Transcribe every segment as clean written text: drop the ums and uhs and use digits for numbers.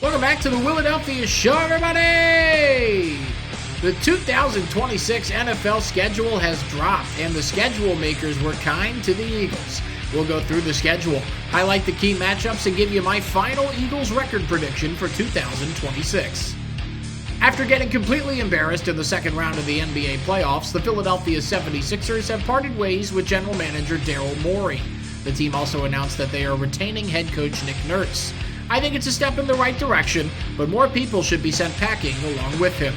Welcome back to the Willadelphia Show, everybody! The 2026 NFL schedule has dropped, and the schedule makers were kind to the Eagles. We'll go through the schedule, highlight the key matchups, and give you my final Eagles record prediction for 2026. After getting completely embarrassed in the second round of the NBA playoffs, the Philadelphia 76ers have parted ways with general manager Daryl Morey. The team also announced that they are retaining head coach Nick Nurse. I think it's a step in the right direction, but more people should be sent packing along with him.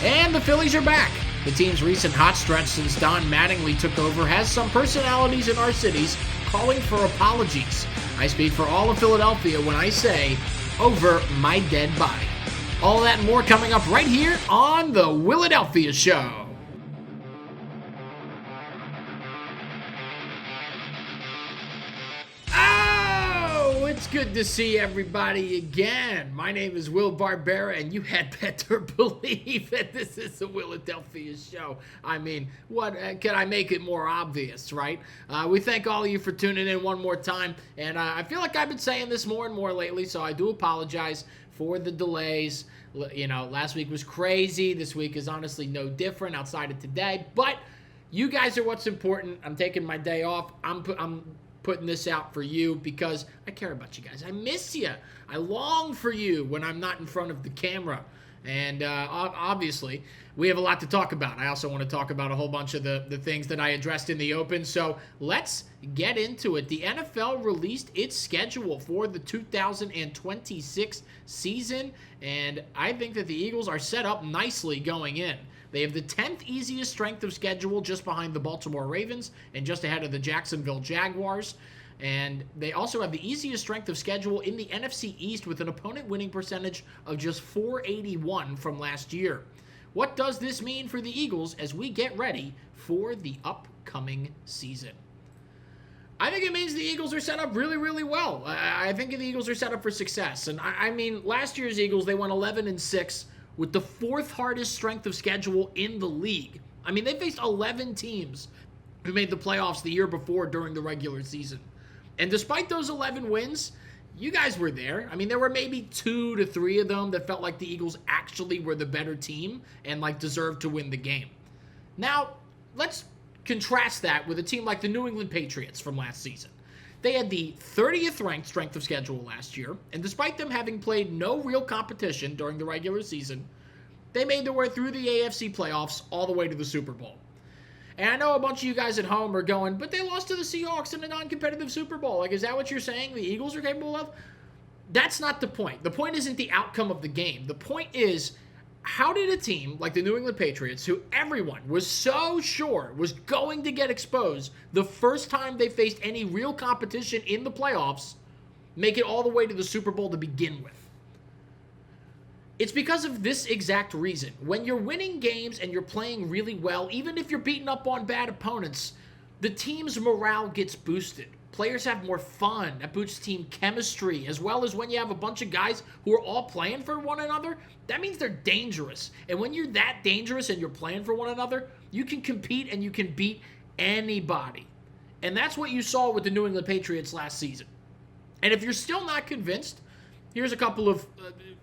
And the Phillies are back. The team's recent hot stretch since Don Mattingly took over has some personalities in our cities calling for apologies. I speak for all of Philadelphia when I say, over my dead body. All that and more coming up right here on the Willadelphia Show. It's good to see everybody again. My name is Will Barbera, and you had better believe that this is the Willadelphia Show. I mean, what can I make it more obvious, right? We thank all of you for tuning in one more time, and I feel like I've been saying this more and more lately, so I do apologize for the delays. You know, last week was crazy. This week is honestly no different outside of today, but you guys are what's important. I'm taking my day off. I'm putting this out for you because I care about you guys. I miss you. I long for you when I'm not in front of the camera. And obviously, we have a lot to talk about. I also want to talk about a whole bunch of the things that I addressed in the open. So let's get into it. The NFL released its schedule for the 2026 season, and I think that the Eagles are set up nicely going in. They have the 10th easiest strength of schedule, just behind the Baltimore Ravens and just ahead of the Jacksonville Jaguars. And they also have the easiest strength of schedule in the NFC East with an opponent winning percentage of just .481 from last year. What does this mean for the Eagles as we get ready for the upcoming season? I think it means the Eagles are set up really, really well. I think the Eagles are set up for success. And I mean, last year's Eagles, they went 11-6 with the fourth hardest strength of schedule in the league. I mean, they faced 11 teams who made the playoffs the year before during the regular season. And despite those 11 wins, you guys were there. I mean, there were maybe 2 to 3 of them that felt like the Eagles actually were the better team and deserved to win the game. Now, let's contrast that with a team like the New England Patriots from last season. They had the 30th ranked strength of schedule last year, and despite them having played no real competition during the regular season, they made their way through the AFC playoffs all the way to the Super Bowl. And I know a bunch of you guys at home are going, but they lost to the Seahawks in a non-competitive Super Bowl. Is that what you're saying the Eagles are capable of? That's not the point. The point isn't the outcome of the game. The point is, how did a team like the New England Patriots, who everyone was so sure was going to get exposed the first time they faced any real competition in the playoffs, make it all the way to the Super Bowl to begin with? It's because of this exact reason. When you're winning games and you're playing really well, even if you're beating up on bad opponents, the team's morale gets boosted. Players have more fun. That boosts team chemistry, as well as when you have a bunch of guys who are all playing for one another, that means they're dangerous. And when you're that dangerous and you're playing for one another, you can compete and you can beat anybody. And that's what you saw with the New England Patriots last season. And if you're still not convinced, here's a couple of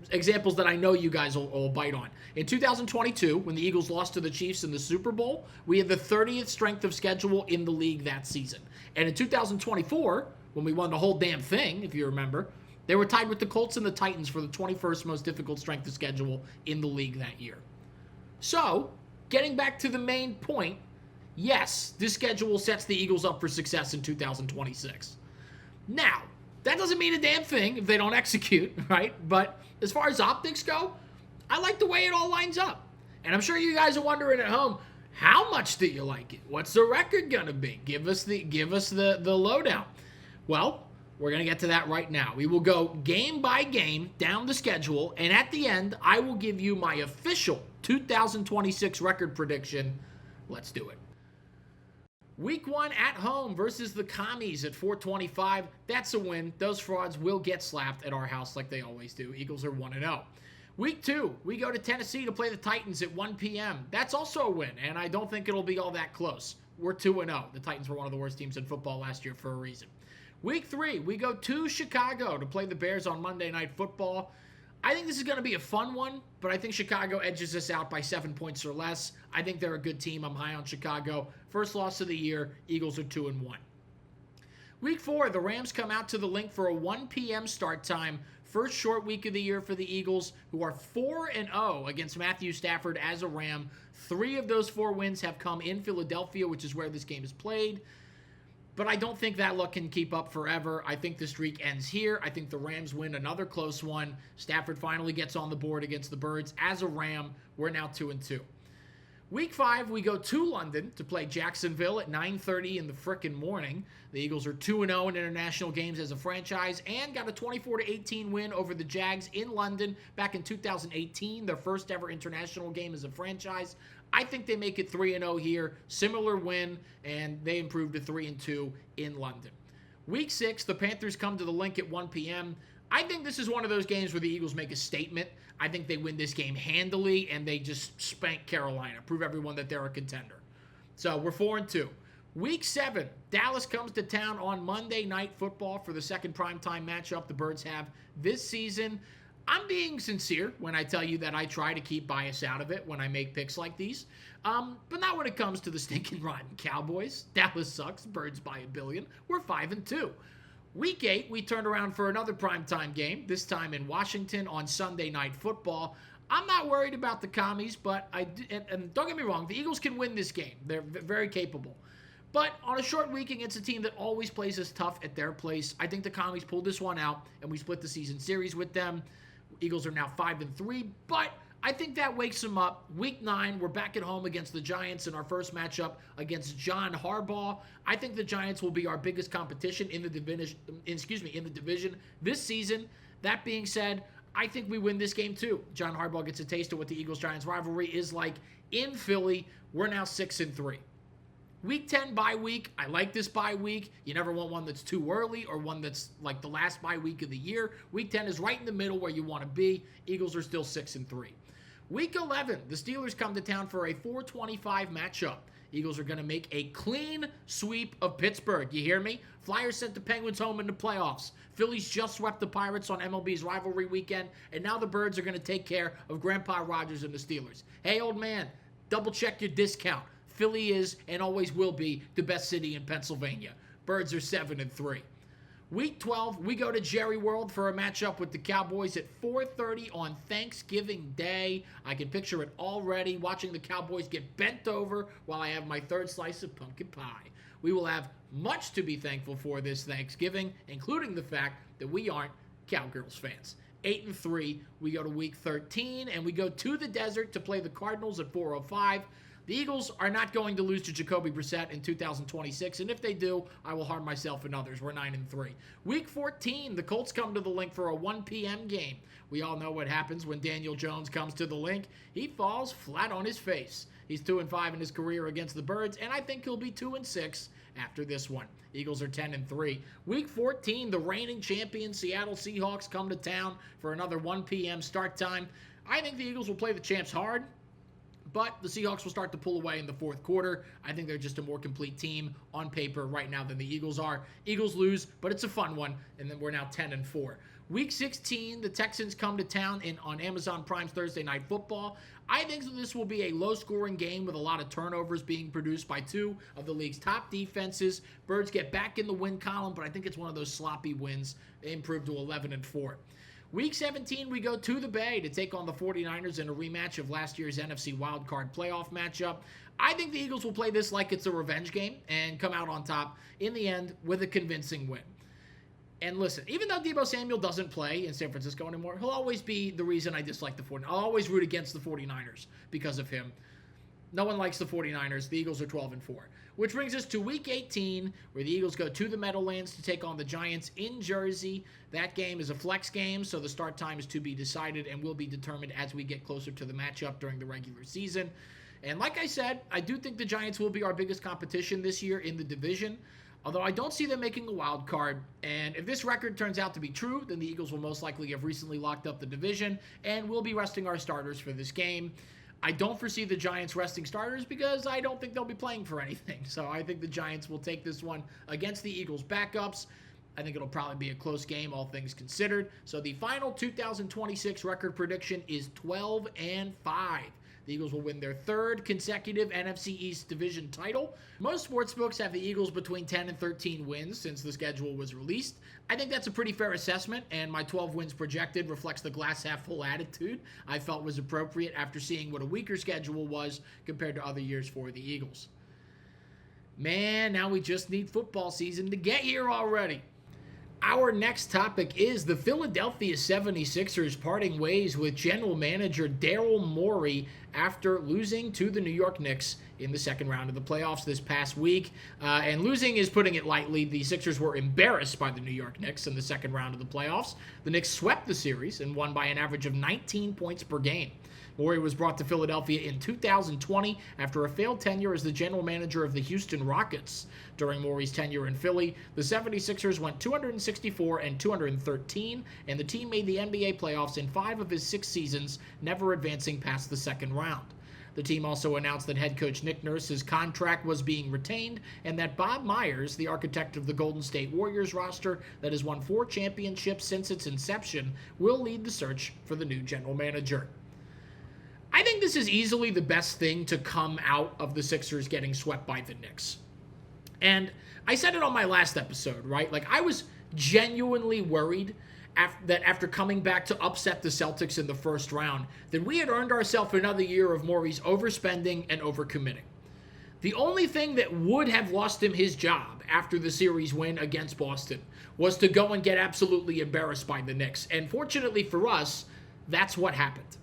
examples that I know you guys will bite on. In 2022, when the Eagles lost to the Chiefs in the Super Bowl, we had the 30th strength of schedule in the league that season. And in 2024, when we won the whole damn thing, if you remember, they were tied with the Colts and the Titans for the 21st most difficult strength of schedule in the league that year. So, getting back to the main point, yes, this schedule sets the Eagles up for success in 2026. Now, that doesn't mean a damn thing if they don't execute, right? But as far as optics go, I like the way it all lines up. And I'm sure you guys are wondering at home, how much do you like it? What's the record going to be? Give us the lowdown. Well, we're going to get to that right now. We will go game by game down the schedule, and at the end, I will give you my official 2026 record prediction. Let's do it. Week 1 at home versus the Commies at 425. That's a win. Those frauds will get slapped at our house like they always do. Eagles are 1-0. Week 2, we go to Tennessee to play the Titans at 1 p.m. That's also a win, and I don't think it'll be all that close. We're 2-0. The Titans were one of the worst teams in football last year for a reason. Week 3, we go to Chicago to play the Bears on Monday Night Football. I think this is going to be a fun one, but I think Chicago edges us out by 7 points or less. I think they're a good team. I'm high on Chicago. First loss of the year. Eagles are 2-1. Week 4, the Rams come out to the Link for a 1 p.m. start time. First short week of the year for the Eagles, who are 4-0 against Matthew Stafford as a Ram. 3 of those 4 wins have come in Philadelphia, which is where this game is played. But I don't think that luck can keep up forever. I think the streak ends here. I think the Rams win another close one. Stafford finally gets on the board against the Birds. As a Ram, we're now 2-2. Week 5, we go to London to play Jacksonville at 9:30 in the frickin' morning. The Eagles are 2-0 in international games as a franchise and got a 24-18 win over the Jags in London back in 2018, their first ever international game as a franchise. I think they make it 3-0 here, similar win, and they improved to 3-2 in London. Week 6, the Panthers come to the Link at 1 p.m. I think this is one of those games where the Eagles make a statement. I think they win this game handily, and they just spank Carolina, prove everyone that they're a contender. So we're 4-2. Week 7, Dallas comes to town on Monday Night Football for the second primetime matchup the Birds have this season. I'm being sincere when I tell you that I try to keep bias out of it when I make picks like these. But not when it comes to the stinking rotten Cowboys. Dallas sucks. Birds by a billion. We're 5-2. Week 8, we turned around for another primetime game, this time in Washington on Sunday Night Football. I'm not worried about the Commies, but and don't get me wrong, the Eagles can win this game. They're very capable. But on a short week against a team that always plays us tough at their place, I think the Commies pulled this one out, and we split the season series with them. Eagles are now 5-3, but I think that wakes them up. Week 9, we're back at home against the Giants in our first matchup against John Harbaugh. I think the Giants will be our biggest competition in the division this season. That being said, I think we win this game too. John Harbaugh gets a taste of what the Eagles-Giants rivalry is like in Philly. We're now 6-3. Week 10 bye week. I like this bye week. You never want one that's too early or one that's like the last bye week of the year. Week 10 is right in the middle where you want to be. Eagles are still 6-3. Week 11, the Steelers come to town for a 4:25 matchup. Eagles are going to make a clean sweep of Pittsburgh. You hear me? Flyers sent the Penguins home in the playoffs. Phillies just swept the Pirates on MLB's rivalry weekend, and now the Birds are going to take care of Grandpa Rogers and the Steelers. Hey, old man, double check your discount. Philly is and always will be the best city in Pennsylvania. Birds are 7-3. Week 12, we go to Jerry World for a matchup with the Cowboys at 4:30 on Thanksgiving Day. I can picture it already, watching the Cowboys get bent over while I have my third slice of pumpkin pie. We will have much to be thankful for this Thanksgiving, including the fact that we aren't Cowgirls fans. 8-3, we go to week 13, and we go to the desert to play the Cardinals at 4:05. The Eagles are not going to lose to Jacoby Brissett in 2026, and if they do, I will harm myself and others. We're 9-3. Week 14, the Colts come to the Link for a 1 p.m. game. We all know what happens when Daniel Jones comes to the Link. He falls flat on his face. He's 2-5 in his career against the Birds, and I think he'll be 2-6 after this one. Eagles are 10-3. Week 14, the reigning champion Seattle Seahawks come to town for another 1 p.m. start time. I think the Eagles will play the champs hard, but the Seahawks will start to pull away in the fourth quarter. I think they're just a more complete team on paper right now than the Eagles are. Eagles lose, but it's a fun one, and then we're now 10-4. Week 16, the Texans come to town on Amazon Prime's Thursday Night Football. I think this will be a low-scoring game with a lot of turnovers being produced by 2 of the league's top defenses. Birds get back in the win column, but I think it's one of those sloppy wins. They improve to 11-4. Week 17, we go to the Bay to take on the 49ers in a rematch of last year's NFC wildcard playoff matchup. I think the Eagles will play this like it's a revenge game and come out on top in the end with a convincing win. And listen, even though Deebo Samuel doesn't play in San Francisco anymore, he'll always be the reason I dislike the 49ers. I'll always root against the 49ers because of him. No one likes the 49ers. The Eagles are 12-4. Which brings us to Week 18, where the Eagles go to the Meadowlands to take on the Giants in Jersey. That game is a flex game, so the start time is to be decided and will be determined as we get closer to the matchup during the regular season. And like I said, I do think the Giants will be our biggest competition this year in the division, although I don't see them making a wild card. And if this record turns out to be true, then the Eagles will most likely have recently locked up the division, and we'll be resting our starters for this game. I don't foresee the Giants resting starters because I don't think they'll be playing for anything. So I think the Giants will take this one against the Eagles' backups. I think it'll probably be a close game, all things considered. So the final 2026 record prediction is 12-5. The Eagles will win their third consecutive NFC East division title. Most sportsbooks have the Eagles between 10 and 13 wins since the schedule was released. I think that's a pretty fair assessment, and my 12 wins projected reflects the glass half full attitude I felt was appropriate after seeing what a weaker schedule was compared to other years for the Eagles. Man, now we just need football season to get here already. Our next topic is the Philadelphia 76ers parting ways with general manager Daryl Morey after losing to the New York Knicks in the second round of the playoffs this past week. And losing is putting it lightly. The Sixers were embarrassed by the New York Knicks in the second round of the playoffs. The Knicks swept the series and won by an average of 19 points per game. Morey was brought to Philadelphia in 2020 after a failed tenure as the general manager of the Houston Rockets. During Morey's tenure in Philly, the 76ers went 264-213, and the team made the NBA playoffs in 5 of his 6 seasons, never advancing past the second round. The team also announced that head coach Nick Nurse's contract was being retained, and that Bob Myers, the architect of the Golden State Warriors roster that has won 4 championships since its inception, will lead the search for the new general manager. I think this is easily the best thing to come out of the Sixers getting swept by the Knicks. And I said it on my last episode, right? Like, I was genuinely worried that after coming back to upset the Celtics in the first round, that we had earned ourselves another year of Morey's overspending and overcommitting. The only thing that would have lost him his job after the series win against Boston was to go and get absolutely embarrassed by the Knicks. And fortunately for us, that's what happened.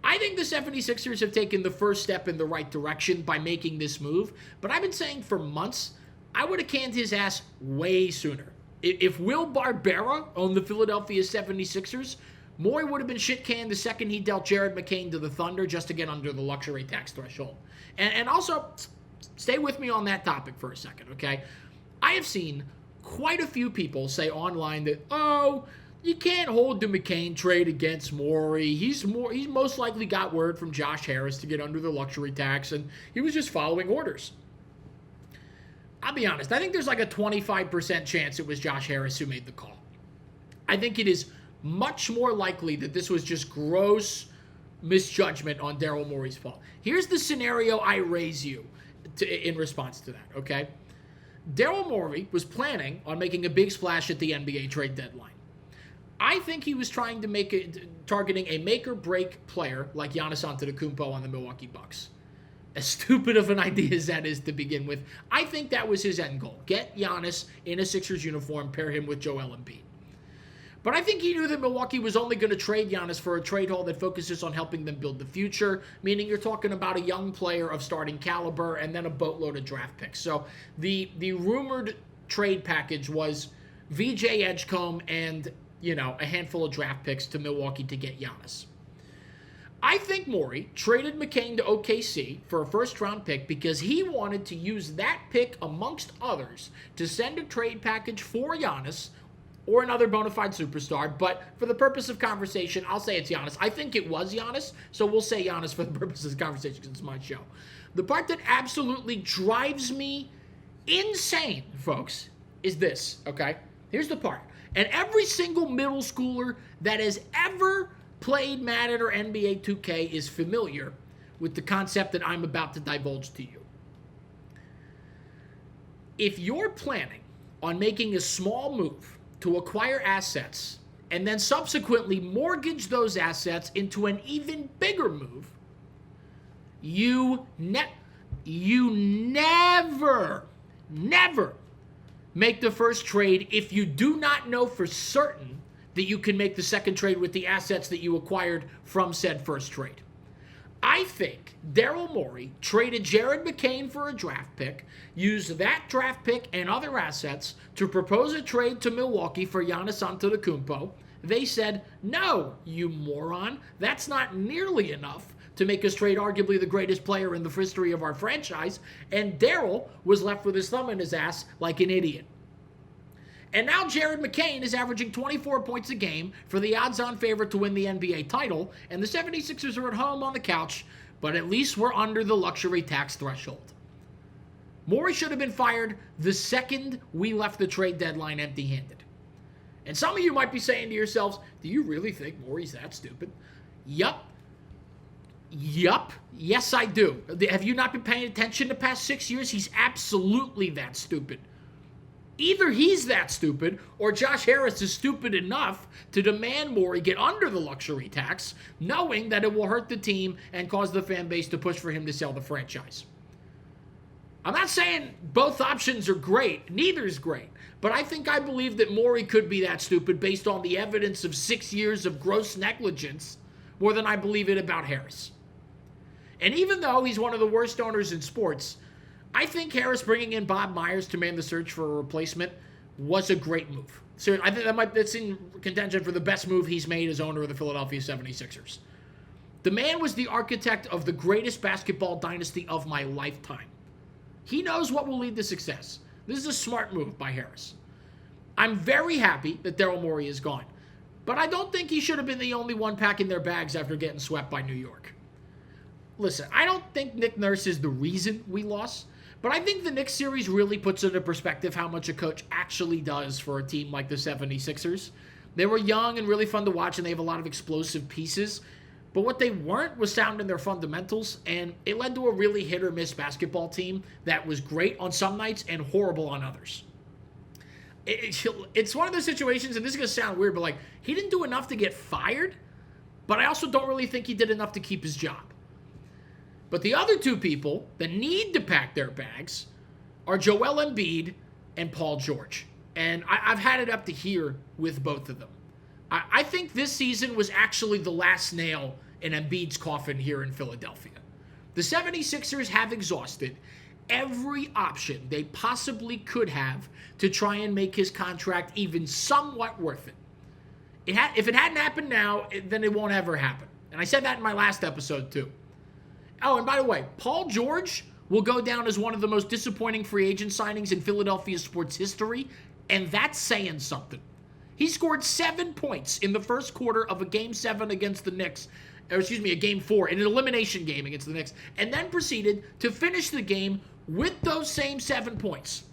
I think the 76ers have taken the first step in the right direction by making this move, but I've been saying for months, I would have canned his ass way sooner. If Will Barbera owned the Philadelphia 76ers, Morey would have been shit-canned the second he dealt Jared McCain to the Thunder just to get under the luxury tax threshold. And also, stay with me on that topic for a second, okay? I have seen quite a few people say online that, you can't hold the McCain trade against Morey. He's most likely got word from Josh Harris to get under the luxury tax, and he was just following orders. I'll be honest. I think there's like a 25% chance it was Josh Harris who made the call. I think it is much more likely that this was just gross misjudgment on Daryl Morey's fault. Here's the scenario I raise you in response to that, okay? Daryl Morey was planning on making a big splash at the NBA trade deadline. I think he was trying to targeting a make-or-break player like Giannis Antetokounmpo on the Milwaukee Bucks. As stupid of an idea as that is to begin with, I think that was his end goal. Get Giannis in a Sixers uniform, pair him with Joel Embiid. But I think he knew that Milwaukee was only going to trade Giannis for a trade haul that focuses on helping them build the future, meaning you're talking about a young player of starting caliber and then a boatload of draft picks. So the rumored trade package was VJ Edgecombe and a handful of draft picks to Milwaukee to get Giannis. I think Morey traded McCain to OKC for a first-round pick because he wanted to use that pick, amongst others, to send a trade package for Giannis or another bona fide superstar. But for the purpose of conversation, I'll say it's Giannis. I think it was Giannis, so we'll say Giannis for the purpose of conversation because it's my show. The part that absolutely drives me insane, folks, is this, okay? Here's the part. And every single middle schooler that has ever played Madden or NBA 2K is familiar with the concept that I'm about to divulge to you. If you're planning on making a small move to acquire assets and then subsequently mortgage those assets into an even bigger move, you never make the first trade if you do not know for certain that you can make the second trade with the assets that you acquired from said first trade. I think Daryl Morey traded Jared McCain for a draft pick, used that draft pick and other assets to propose a trade to Milwaukee for Giannis Antetokounmpo. They said, no, you moron, that's not nearly enough to make us trade arguably the greatest player in the history of our franchise, and Daryl was left with his thumb in his ass like an idiot. And now Jared McCain is averaging 24 points a game for the odds-on favorite to win the NBA title, and the 76ers are at home on the couch, but at least we're under the luxury tax threshold. Morey should have been fired the second we left the trade deadline empty-handed. And some of you might be saying to yourselves, do you really think Morey's that stupid? Yup. Yes, I do. Have you not been paying attention the past 6 years? He's absolutely that stupid. Either he's that stupid, or Josh Harris is stupid enough to demand Morey get under the luxury tax, knowing that it will hurt the team and cause the fan base to push for him to sell the franchise. I'm not saying both options are great. Neither is great. But I believe that Morey could be that stupid based on the evidence of 6 years of gross negligence more than I believe it about Harris. And even though he's one of the worst owners in sports, I think Harris bringing in Bob Myers to man the search for a replacement was a great move. So I think that's in contention for the best move he's made as owner of the Philadelphia 76ers. The man was the architect of the greatest basketball dynasty of my lifetime. He knows what will lead to success. This is a smart move by Harris. I'm very happy that Daryl Morey is gone, but I don't think he should have been the only one packing their bags after getting swept by New York. Listen, I don't think Nick Nurse is the reason we lost, but I think the Knicks series really puts into perspective how much a coach actually does for a team like the 76ers. They were young and really fun to watch, and they have a lot of explosive pieces, but what they weren't was sound in their fundamentals, and it led to a really hit-or-miss basketball team that was great on some nights and horrible on others. It's one of those situations, and this is going to sound weird, but like, he didn't do enough to get fired, but I also don't really think he did enough to keep his job. But the other two people that need to pack their bags are Joel Embiid and Paul George. And I've had it up to here with both of them. I think this season was actually the last nail in Embiid's coffin here in Philadelphia. The 76ers have exhausted every option they possibly could have to try and make his contract even somewhat worth it. If it hadn't happened now, then it won't ever happen. And I said that in my last episode too. Oh, and by the way, Paul George will go down as one of the most disappointing free agent signings in Philadelphia sports history, and that's saying something. He scored 7 points in the first quarter of a Game 7 against the Knicks, a Game 4, in an elimination game against the Knicks, and then proceeded to finish the game with those same 7 points.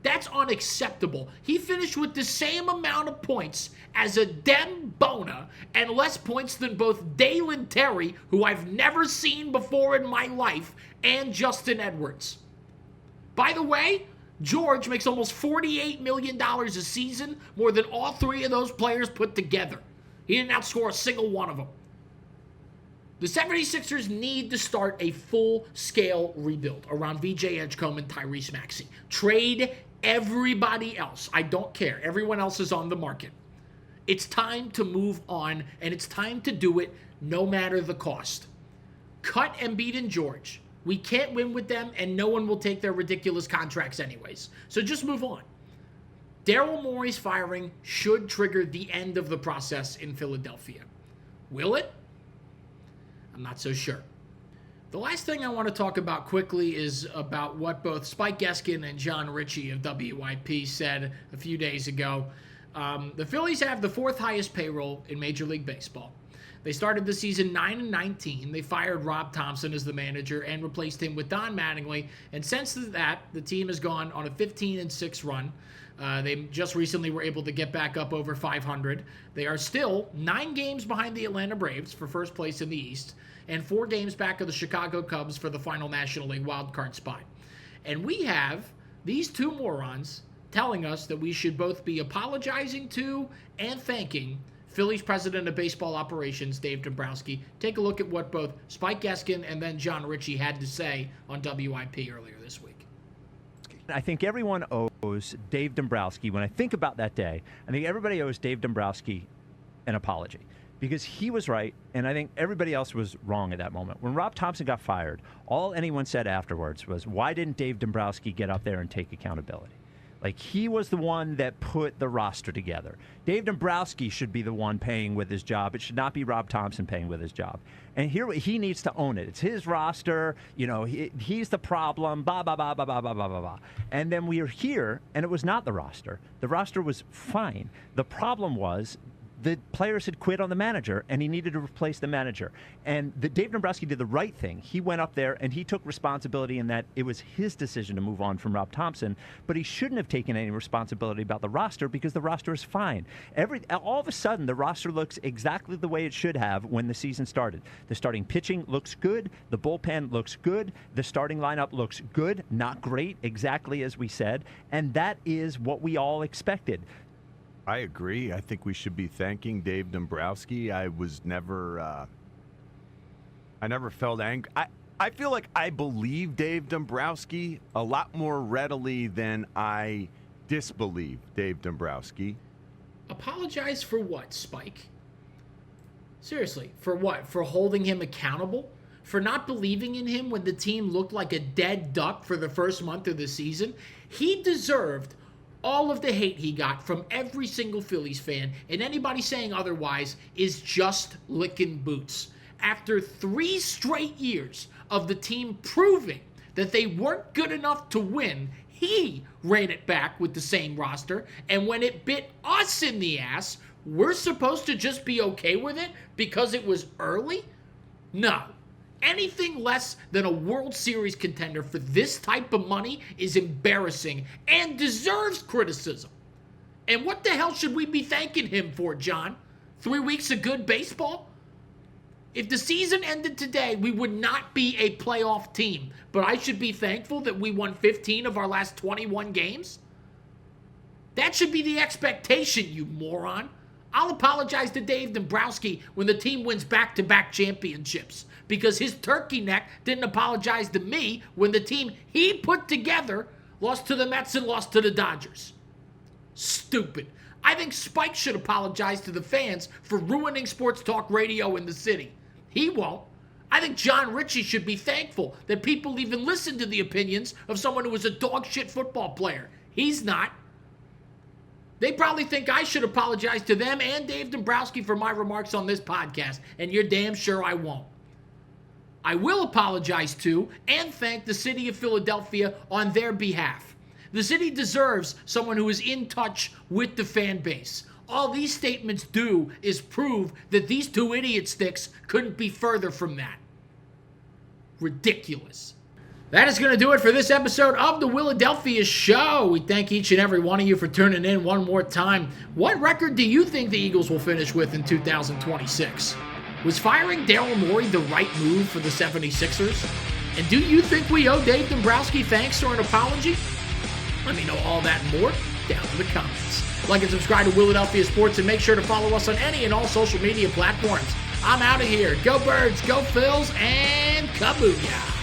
That's unacceptable. He finished with the same amount of points as a Dem Bona and less points than both Dalen Terry, who I've never seen before in my life, and Justin Edwards. By the way, George makes almost $48 million a season, more than all three of those players put together. He didn't outscore a single one of them. The 76ers need to start a full-scale rebuild around VJ Edgecombe and Tyrese Maxey. Trade everybody else. I don't care. Everyone else is on the market. It's time to move on, and it's time to do it no matter the cost. Cut Embiid and George. We can't win with them, and no one will take their ridiculous contracts anyways. So just move on. Daryl Morey's firing should trigger the end of the process in Philadelphia. Will it? I'm not so sure. The last thing I want to talk about quickly is about what both Spike Eskin and John Ritchie of WIP said a few days ago. The Phillies have the 4th highest payroll in Major League Baseball. They started the season 9-19. They fired Rob Thompson as the manager and replaced him with Don Mattingly. And since that, the team has gone on a 15-6 run. They just recently were able to get back up over 500. They are still 9 games behind the Atlanta Braves for first place in the East, and 4 games back of the Chicago Cubs for the final National League wildcard spot. And we have these two morons telling us that we should both be apologizing to and thanking Phillies president of baseball operations, Dave Dombrowski. Take a look at what both Spike Eskin and then John Ritchie had to say on WIP earlier this week. I think everyone owes Dave Dombrowski, when I think about that day, I think everybody owes Dave Dombrowski an apology because he was right, and I think everybody else was wrong at that moment. When Rob Thompson got fired, all anyone said afterwards was, why didn't Dave Dombrowski get up there and take accountability? Like, he was the one that put the roster together. Dave Dombrowski should be the one paying with his job. It should not be Rob Thompson paying with his job. And here, he needs to own it. It's his roster. You know, he's the problem, blah, blah, blah, blah, blah, blah, blah, blah, blah. And then we are here, and it was not the roster. The roster was fine. The problem was the players had quit on the manager, and he needed to replace the manager. And Dave Dombrowski did the right thing. He went up there, and he took responsibility in that it was his decision to move on from Rob Thompson, but he shouldn't have taken any responsibility about the roster because the roster is fine. All of a sudden, the roster looks exactly the way it should have when the season started. The starting pitching looks good. The bullpen looks good. The starting lineup looks good, not great, exactly as we said, and that is what we all expected. I agree. I think we should be thanking Dave Dombrowski. I never felt angry. I feel like I believe Dave Dombrowski a lot more readily than I disbelieve Dave Dombrowski. Apologize for what, Spike? Seriously, for what? For holding him accountable? For not believing in him when the team looked like a dead duck for the first month of the season? He deserved all of the hate he got from every single Phillies fan, and anybody saying otherwise is just licking boots. After 3 straight years of the team proving that they weren't good enough to win, he ran it back with the same roster, and when it bit us in the ass, we're supposed to just be okay with it because it was early? No. Anything less than a World Series contender for this type of money is embarrassing and deserves criticism. And what the hell should we be thanking him for, John? 3 weeks of good baseball? If the season ended today, we would not be a playoff team. But I should be thankful that we won 15 of our last 21 games? That should be the expectation, you moron. I'll apologize to Dave Dombrowski when the team wins back-to-back championships, because his turkey neck didn't apologize to me when the team he put together lost to the Mets and lost to the Dodgers. Stupid. I think Spike should apologize to the fans for ruining sports talk radio in the city. He won't. I think John Ritchie should be thankful that people even listen to the opinions of someone who was a dog shit football player. He's not. They probably think I should apologize to them and Dave Dombrowski for my remarks on this podcast, and you're damn sure I won't. I will apologize to and thank the city of Philadelphia on their behalf. The city deserves someone who is in touch with the fan base. All these statements do is prove that these 2 idiot sticks couldn't be further from that. Ridiculous. That is going to do it for this episode of the Willadelphia Show. We thank each and every one of you for tuning in one more time. What record do you think the Eagles will finish with in 2026? Was firing Daryl Morey the right move for the 76ers? And do you think we owe Dave Dombrowski thanks or an apology? Let me know all that and more down in the comments. Like and subscribe to Willadelphia Sports and make sure to follow us on any and all social media platforms. I'm out of here. Go Birds, go Phils, and kabooyah.